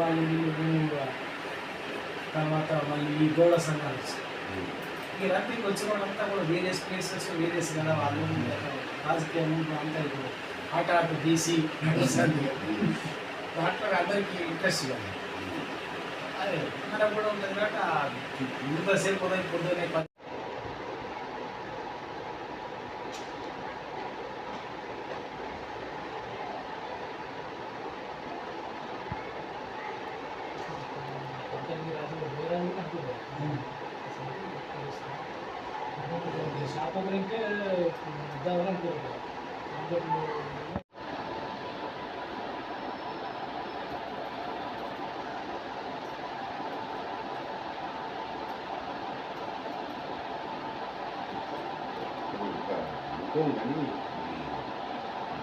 వాళ్ళు వీళ్ళు తర్వాత మళ్ళీ ఈ గౌడ సంఘాలు ఈ రద్దీకి వచ్చిన వాళ్ళంతా కూడా వేరియస్ ప్లేసెస్ వేరియస్ కదా వాళ్ళు రాజకీయం అంతా ఇప్పుడు ఆట బీసీ దాంట్లో అందరికీ ఇంట్రెస్ట్ కదా అదే మనకు కూడా ఉంటుంది కాబట్టి ఇంతసేపు పొద్దునే షాప్ గురించి ఇద్దామనుకుంటున్నాను.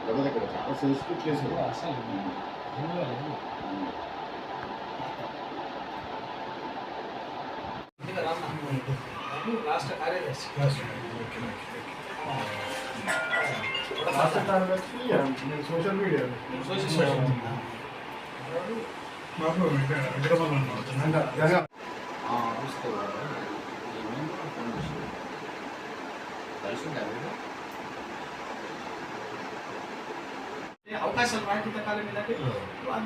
కానీ ఇక్కడ చాలా సెన్సిటివ్ ప్లేస్ అసలు రాష్ట్ర కార్యదర్శి సోషల్ మీడియా అవకాశాలు రాజకీయ కాలం ఏంటంటే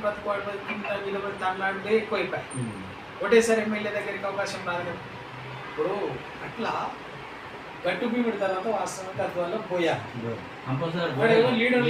బ్రతుకోవడం కింద నిలబడి తనలాడే ఎక్కువైపోయాయి. ఒకటేసారి ఎమ్మెల్యే దగ్గరికి అవకాశం రాదు కదా. ఇప్పుడు అట్లా గట్టు భీముడి తర్వాత వాస్తవంగా గద్వాల్లో పోయారు. లీడర్